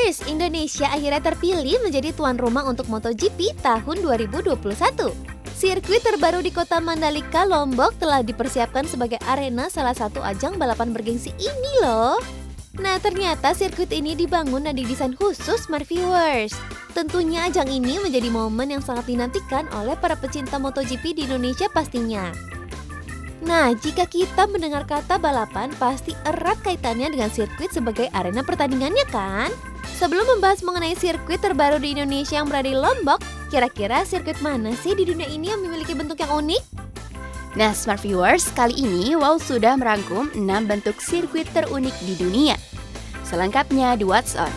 Viewers, Indonesia akhirnya terpilih menjadi tuan rumah untuk MotoGP tahun 2021. Sirkuit terbaru di kota Mandalika, Lombok telah dipersiapkan sebagai arena salah satu ajang balapan bergengsi ini loh. Nah, ternyata sirkuit ini dibangun dan didesain khusus Smart Viewers. Tentunya ajang ini menjadi momen yang sangat dinantikan oleh para pecinta MotoGP di Indonesia pastinya. Nah, jika kita mendengar kata balapan, pasti erat kaitannya dengan sirkuit sebagai arena pertandingannya kan? Sebelum membahas mengenai sirkuit terbaru di Indonesia yang berada di Lombok, kira-kira sirkuit mana sih di dunia ini yang memiliki bentuk yang unik? Nah, Smart Viewers, kali ini WOW sudah merangkum 6 bentuk sirkuit terunik di dunia. Selengkapnya di What's On.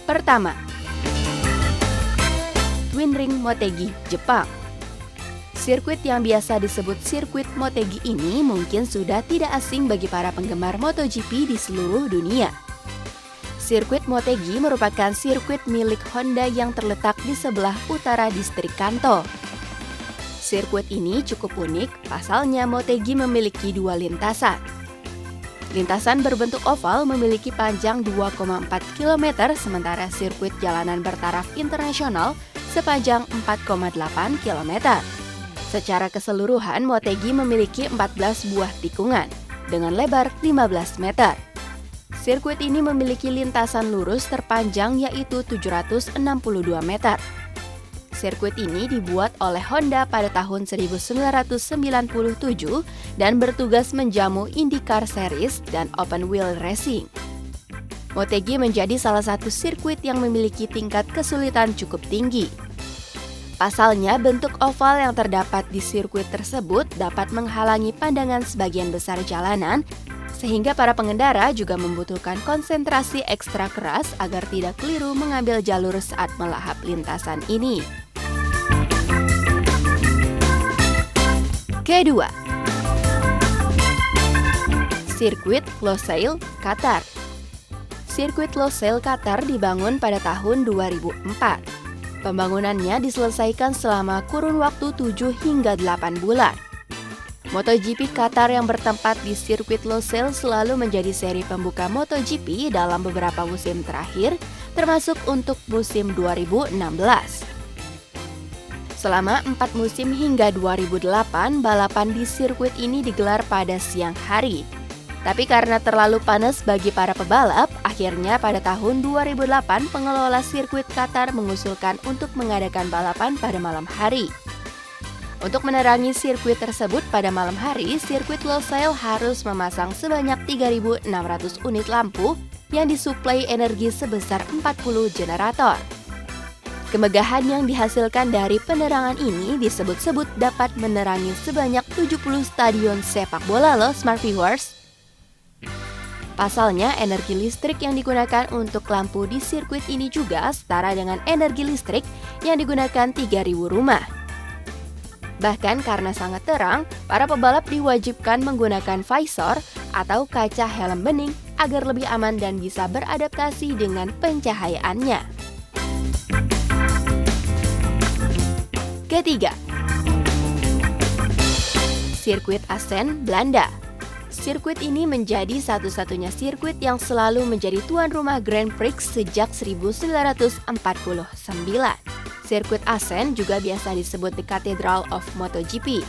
Pertama, Twin Ring Motegi, Jepang. Sirkuit yang biasa disebut sirkuit Motegi ini mungkin sudah tidak asing bagi para penggemar MotoGP di seluruh dunia. Sirkuit Motegi merupakan sirkuit milik Honda yang terletak di sebelah utara distrik Kanto. Sirkuit ini cukup unik, pasalnya Motegi memiliki dua lintasan. Lintasan berbentuk oval memiliki panjang 2,4 km, sementara sirkuit jalanan bertaraf internasional sepanjang 4,8 km. Secara keseluruhan, Motegi memiliki 14 buah tikungan dengan lebar 15 meter. Sirkuit ini memiliki lintasan lurus terpanjang yaitu 762 meter. Sirkuit ini dibuat oleh Honda pada tahun 1997 dan bertugas menjamu IndyCar Series dan Open Wheel Racing. Motegi menjadi salah satu sirkuit yang memiliki tingkat kesulitan cukup tinggi. Pasalnya, bentuk oval yang terdapat di sirkuit tersebut dapat menghalangi pandangan sebagian besar jalanan, sehingga para pengendara juga membutuhkan konsentrasi ekstra keras agar tidak keliru mengambil jalur saat melahap lintasan ini. Kedua, sirkuit Losail, Qatar. Sirkuit Losail, Qatar dibangun pada tahun 2004. Pembangunannya diselesaikan selama kurun waktu 7 hingga 8 bulan. MotoGP Qatar yang bertempat di sirkuit Losail selalu menjadi seri pembuka MotoGP dalam beberapa musim terakhir, termasuk untuk musim 2016. Selama 4 musim hingga 2008, balapan di sirkuit ini digelar pada siang hari. Tapi karena terlalu panas bagi para pebalap, akhirnya pada tahun 2008 pengelola sirkuit Qatar mengusulkan untuk mengadakan balapan pada malam hari. Untuk menerangi sirkuit tersebut pada malam hari, sirkuit Losail harus memasang sebanyak 3.600 unit lampu yang disuplai energi sebesar 40 generator. Kemegahan yang dihasilkan dari penerangan ini disebut-sebut dapat menerangi sebanyak 70 stadion sepak bola loh, Smart Viewers. Pasalnya, energi listrik yang digunakan untuk lampu di sirkuit ini juga setara dengan energi listrik yang digunakan 3.000 rumah. Bahkan karena sangat terang, para pebalap diwajibkan menggunakan visor atau kaca helm bening agar lebih aman dan bisa beradaptasi dengan pencahayaannya. Ketiga, sirkuit Assen, Belanda. Sirkuit ini menjadi satu-satunya sirkuit yang selalu menjadi tuan rumah Grand Prix sejak 1949. Sirkuit Assen juga biasa disebut The Cathedral of MotoGP.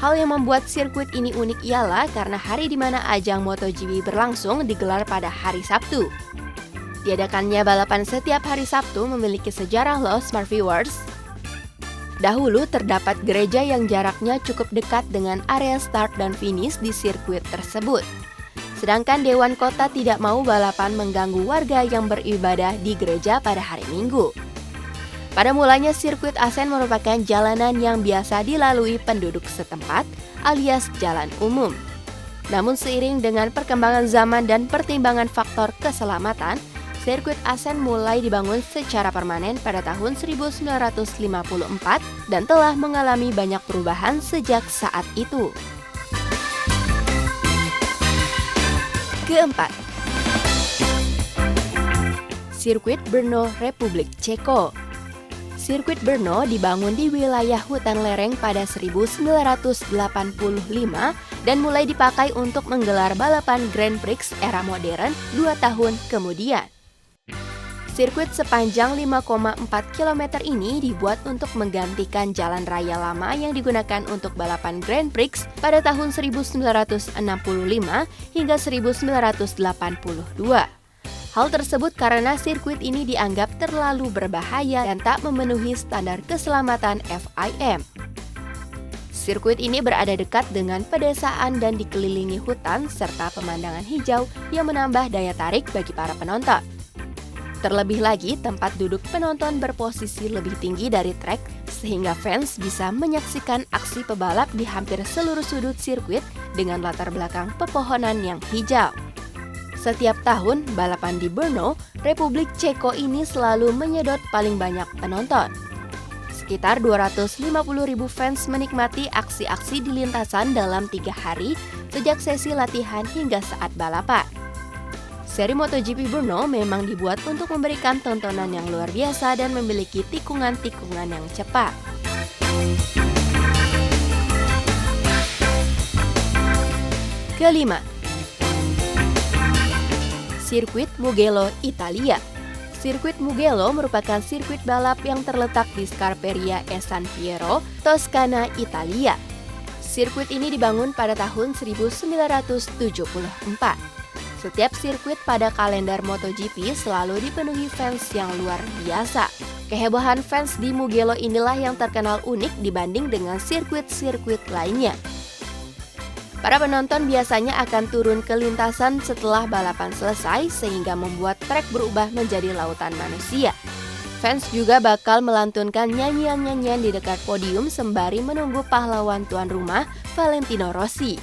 Hal yang membuat sirkuit ini unik ialah karena hari di mana ajang MotoGP berlangsung digelar pada hari Sabtu. Diadakannya balapan setiap hari Sabtu memiliki sejarah loh, Smart Viewers. Dahulu terdapat gereja yang jaraknya cukup dekat dengan area start dan finish di sirkuit tersebut. Sedangkan Dewan Kota tidak mau balapan mengganggu warga yang beribadah di gereja pada hari Minggu. Pada mulanya sirkuit Assen merupakan jalanan yang biasa dilalui penduduk setempat alias jalan umum. Namun seiring dengan perkembangan zaman dan pertimbangan faktor keselamatan, sirkuit Assen mulai dibangun secara permanen pada tahun 1954 dan telah mengalami banyak perubahan sejak saat itu. Keempat, sirkuit Brno, Republik Ceko. Sirkuit Brno dibangun di wilayah hutan lereng pada 1985 dan mulai dipakai untuk menggelar balapan Grand Prix era modern 2 tahun kemudian. Sirkuit sepanjang 5,4 km ini dibuat untuk menggantikan jalan raya lama yang digunakan untuk balapan Grand Prix pada tahun 1965 hingga 1982. Hal tersebut karena sirkuit ini dianggap terlalu berbahaya dan tak memenuhi standar keselamatan FIM. Sirkuit ini berada dekat dengan pedesaan dan dikelilingi hutan serta pemandangan hijau yang menambah daya tarik bagi para penonton. Terlebih lagi, tempat duduk penonton berposisi lebih tinggi dari trek sehingga fans bisa menyaksikan aksi pebalap di hampir seluruh sudut sirkuit dengan latar belakang pepohonan yang hijau. Setiap tahun, balapan di Brno, Republik Ceko ini selalu menyedot paling banyak penonton. Sekitar 250.000 fans menikmati aksi-aksi di lintasan dalam 3 hari sejak sesi latihan hingga saat balapan. Seri MotoGP Brno memang dibuat untuk memberikan tontonan yang luar biasa dan memiliki tikungan-tikungan yang cepat. Kelima, Sirkuit Mugello, Italia. Sirkuit Mugello merupakan sirkuit balap yang terletak di Scarperia e San Piero, Toscana, Italia. Sirkuit ini dibangun pada tahun 1974. Setiap sirkuit pada kalender MotoGP selalu dipenuhi fans yang luar biasa. Kehebohan fans di Mugello inilah yang terkenal unik dibanding dengan sirkuit-sirkuit lainnya. Para penonton biasanya akan turun ke lintasan setelah balapan selesai sehingga membuat trek berubah menjadi lautan manusia. Fans juga bakal melantunkan nyanyian-nyanyian di dekat podium sembari menunggu pahlawan tuan rumah Valentino Rossi.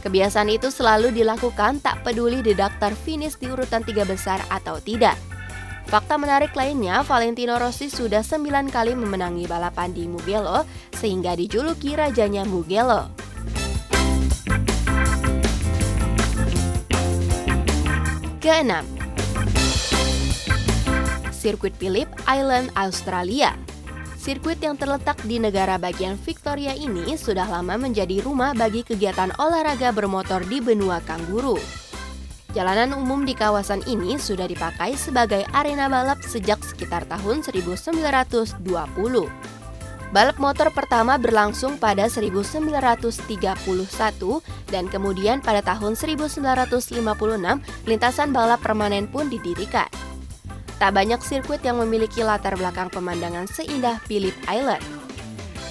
Kebiasaan itu selalu dilakukan tak peduli di daftar finish di urutan 3 besar atau tidak. Fakta menarik lainnya, Valentino Rossi sudah 9 kali memenangi balapan di Mugello sehingga dijuluki rajanya Mugello. Keenam, Sirkuit Phillip Island, Australia. Sirkuit yang terletak di negara bagian Victoria ini sudah lama menjadi rumah bagi kegiatan olahraga bermotor di benua kanguru. Jalanan umum di kawasan ini sudah dipakai sebagai arena balap sejak sekitar tahun 1920. Balap motor pertama berlangsung pada 1931 dan kemudian pada tahun 1956 lintasan balap permanen pun didirikan. Tak banyak sirkuit yang memiliki latar belakang pemandangan seindah Phillip Island.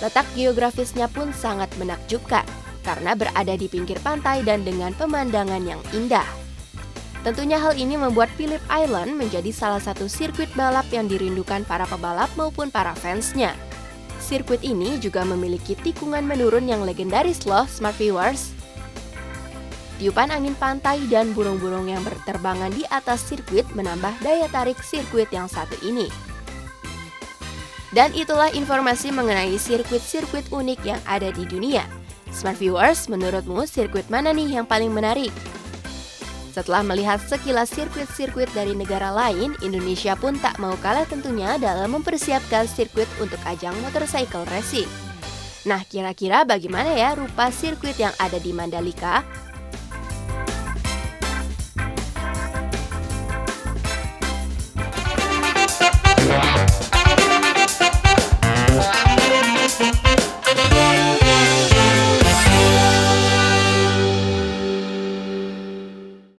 Letak geografisnya pun sangat menakjubkan karena berada di pinggir pantai dan dengan pemandangan yang indah. Tentunya hal ini membuat Phillip Island menjadi salah satu sirkuit balap yang dirindukan para pebalap maupun para fansnya. Sirkuit ini juga memiliki tikungan menurun yang legendaris loh, Smart Viewers. Tiupan angin pantai dan burung-burung yang berterbangan di atas sirkuit menambah daya tarik sirkuit yang satu ini. Dan itulah informasi mengenai sirkuit-sirkuit unik yang ada di dunia. Smart Viewers, menurutmu sirkuit mana nih yang paling menarik? Setelah melihat sekilas sirkuit-sirkuit dari negara lain, Indonesia pun tak mau kalah tentunya dalam mempersiapkan sirkuit untuk ajang motorcycle racing. Nah, kira-kira bagaimana ya rupa sirkuit yang ada di Mandalika?